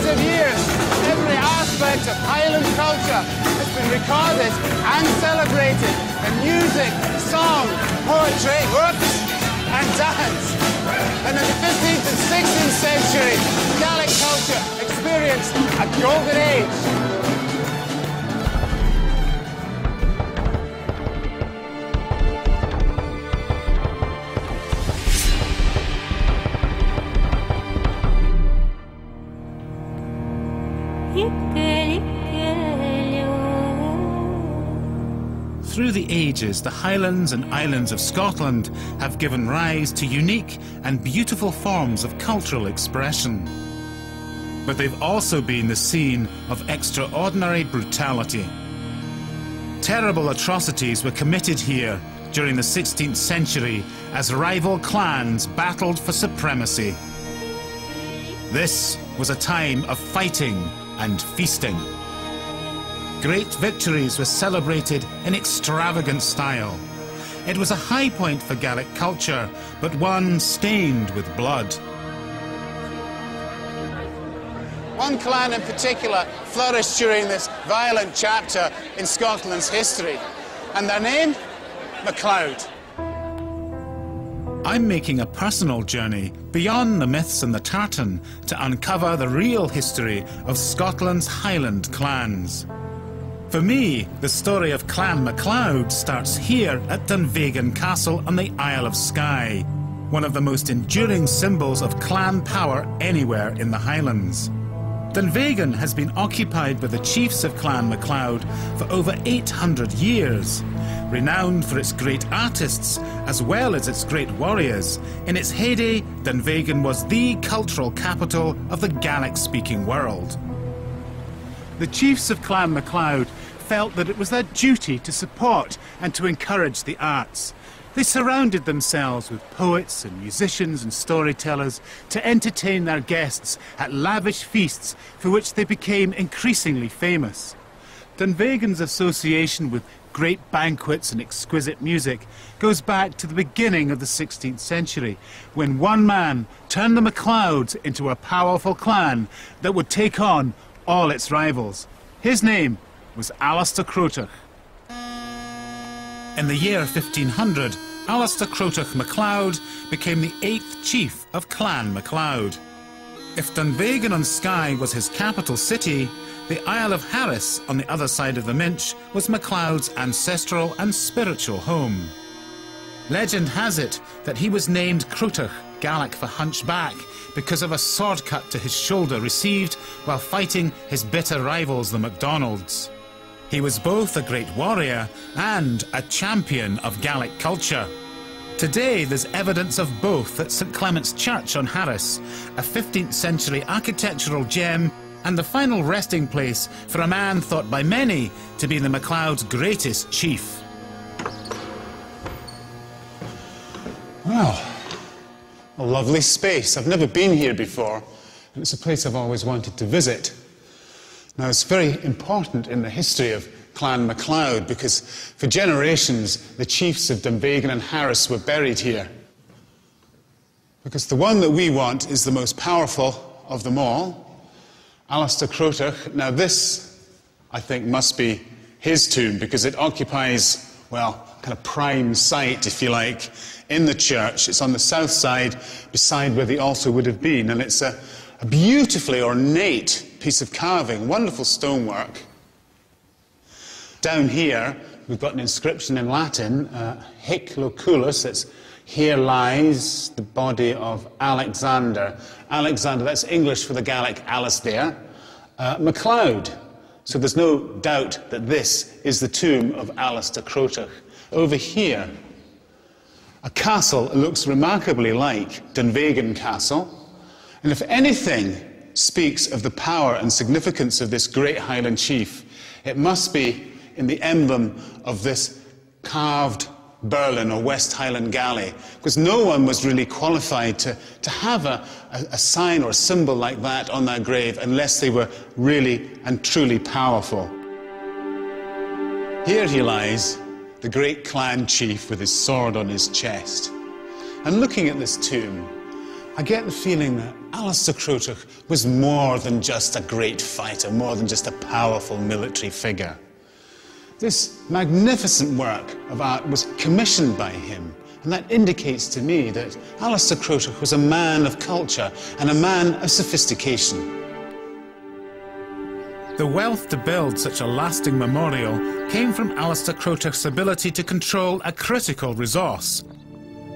of years, every aspect of Highland culture has been recorded and celebrated in music, song, poetry, and dance. And in the 15th and 16th century, Gaelic culture experienced a golden age. Through the ages, the Highlands and Islands of Scotland have given rise to unique and beautiful forms of cultural expression. But they've also been the scene of extraordinary brutality. Terrible atrocities were committed here during the 16th century as rival clans battled for supremacy. This was a time of fighting and feasting. Great victories were celebrated in extravagant style. It was a high point for Gaelic culture, but one stained with blood. One clan in particular flourished during this violent chapter in Scotland's history, and their name? MacLeod. I'm making a personal journey beyond the myths and the tartan to uncover the real history of Scotland's Highland clans. For me, the story of Clan MacLeod starts here at Dunvegan Castle on the Isle of Skye, one of the most enduring symbols of clan power anywhere in the Highlands. Dunvegan has been occupied by the chiefs of Clan MacLeod for over 800 years. Renowned for its great artists as well as its great warriors, in its heyday, Dunvegan was the cultural capital of the Gaelic-speaking world. The chiefs of Clan MacLeod felt that it was their duty to support and to encourage the arts. They surrounded themselves with poets and musicians and storytellers to entertain their guests at lavish feasts for which they became increasingly famous. Dunvegan's association with great banquets and exquisite music goes back to the beginning of the 16th century, when one man turned the MacLeods into a powerful clan that would take on all its rivals. His name was Alistair Croteach. In the year 1500, Alistair Croteach MacLeod became the 8th chief of Clan MacLeod. If Dunvegan on Skye was his capital city, the Isle of Harris on the other side of the Minch was MacLeod's ancestral and spiritual home. Legend has it that he was named Croteach, Gaelic for hunchback, because of a sword cut to his shoulder received while fighting his bitter rivals, the MacDonalds. He was both a great warrior and a champion of Gaelic culture. Today there's evidence of both at St Clement's Church on Harris, a 15th century architectural gem and the final resting place for a man thought by many to be the MacLeod's greatest chief. Well, a lovely space. I've never been here before, and it's a place I've always wanted to visit. Now, it's very important in the history of Clan MacLeod because for generations the chiefs of Dunvegan and Harris were buried here. Because the one that we want is the most powerful of them all, Alistair Croteach. Now this, I think, must be his tomb because it occupies, well, kind of prime site, if you like, in the church. It's on the south side, beside where the altar would have been, and it's a beautifully ornate piece of carving, wonderful stonework. Down here, we've got an inscription in Latin, Hic loculus, that's here lies the body of Alexander. Alexander, that's English for the Gaelic Alasdair. MacLeod. So there's no doubt that this is the tomb of Alistair Croteach. Over here, a castle that looks remarkably like Dunvegan Castle. And if anything speaks of the power and significance of this great Highland chief, it must be in the emblem of this carved Berlin or West Highland Galley, because no one was really qualified to have a sign or a symbol like that on their grave unless they were really and truly powerful. Here he lies, the great clan chief with his sword on his chest. And looking at this tomb, I get the feeling that Alistair Crotach was more than just a great fighter, more than just a powerful military figure. This magnificent work of art was commissioned by him, and that indicates to me that Alistair Crotach was a man of culture and a man of sophistication. The wealth to build such a lasting memorial came from Alistair Crotach's ability to control a critical resource: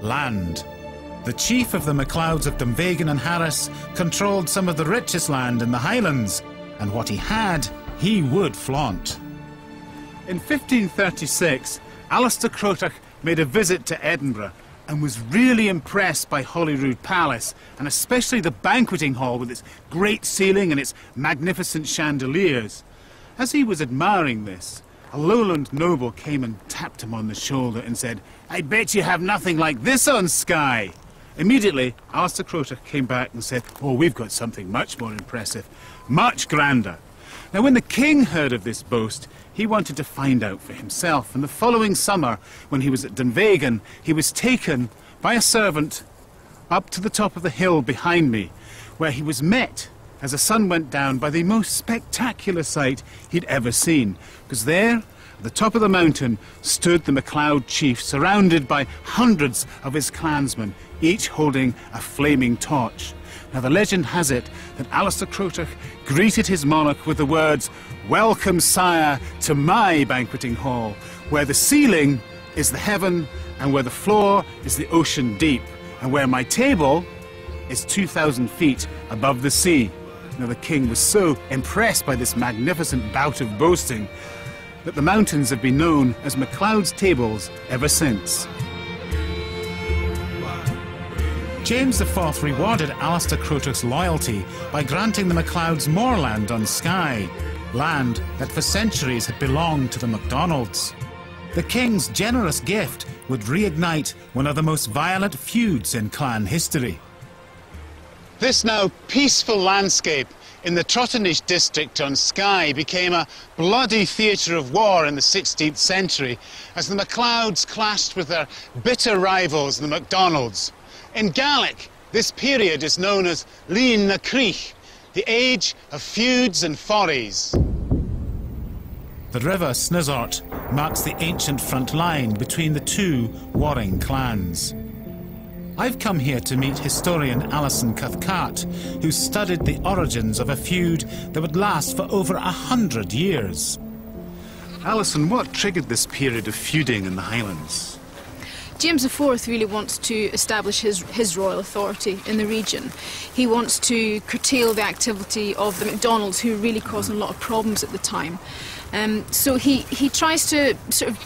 land. The chief of the MacLeods of Dunvegan and Harris controlled some of the richest land in the Highlands, and what he had, he would flaunt. In 1536, Alistair Crotach made a visit to Edinburgh and was really impressed by Holyrood Palace, and especially the banqueting hall with its great ceiling and its magnificent chandeliers. As he was admiring this, a lowland noble came and tapped him on the shoulder and said, "I bet you have nothing like this on Skye." Immediately, Alistair Crotach came back and said, "Oh, we've got something much more impressive, much grander." Now, when the king heard of this boast, he wanted to find out for himself, and the following summer, when he was at Dunvegan, he was taken by a servant up to the top of the hill behind me, where he was met, as the sun went down, by the most spectacular sight he'd ever seen. Because there, at the top of the mountain, stood the MacLeod chief, surrounded by hundreds of his clansmen, each holding a flaming torch. Now, the legend has it that Alistair Crotach greeted his monarch with the words, "Welcome, sire, to my banqueting hall, where the ceiling is the heaven and where the floor is the ocean deep, and where my table is 2,000 feet above the sea." Now, the king was so impressed by this magnificent bout of boasting that the mountains have been known as MacLeod's tables ever since. James IV rewarded Alistair Crotach's loyalty by granting the MacLeods more land on Skye, land that for centuries had belonged to the MacDonalds. The king's generous gift would reignite one of the most violent feuds in clan history. This now peaceful landscape in the Trotternish district on Skye became a bloody theatre of war in the 16th century as the MacLeods clashed with their bitter rivals, the MacDonalds. In Gaelic, this period is known as Líon na Críoch, the age of feuds and forays. The river Snizort marks the ancient front line between the two warring clans. I've come here to meet historian Alison Cathcart, who studied the origins of a feud that would last for over 100 years. Alison, what triggered this period of feuding in the Highlands? James IV really wants to establish his royal authority in the region. He wants to curtail the activity of the MacDonalds, who were really causing a lot of problems at the time. So he tries to sort of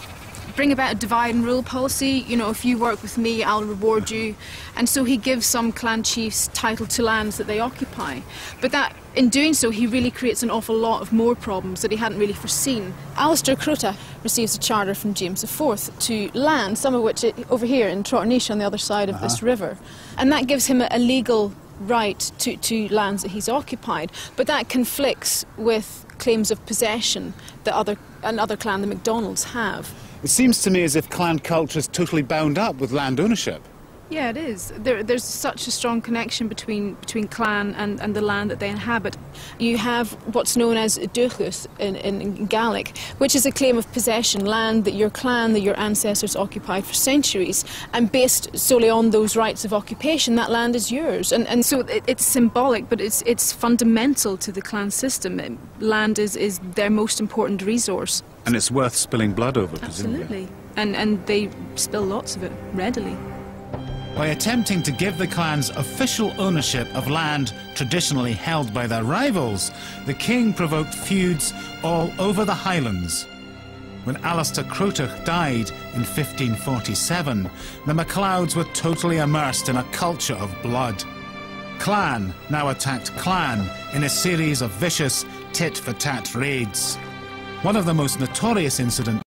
bring about a divide and rule policy. You know, if you work with me, I'll reward you. And so he gives some clan chiefs title to lands that they occupy. But that, in doing so, he really creates an awful lot of more problems that he hadn't really foreseen. Alistair Crotach receives a charter from James IV to land, some of which over here in Trotternish on the other side of this river. And that gives him a legal right to lands that he's occupied. But that conflicts with claims of possession that another clan, the MacDonalds, have. It seems to me as if clan culture is totally bound up with land ownership. Yeah, it is. There's such a strong connection between clan and the land that they inhabit. You have what's known as duchus in Gaelic, which is a claim of possession, land that your clan, that your ancestors occupied for centuries, and based solely on those rights of occupation, that land is yours. And so it's symbolic, but it's fundamental to the clan system. Land is their most important resource. And it's worth spilling blood over, presumably. Absolutely. And they spill lots of it readily. By attempting to give the clans official ownership of land traditionally held by their rivals, the king provoked feuds all over the Highlands. When Alistair Crotach died in 1547, the MacLeods were totally immersed in a culture of blood. Clan now attacked clan in a series of vicious tit-for-tat raids. One of the most notorious incidents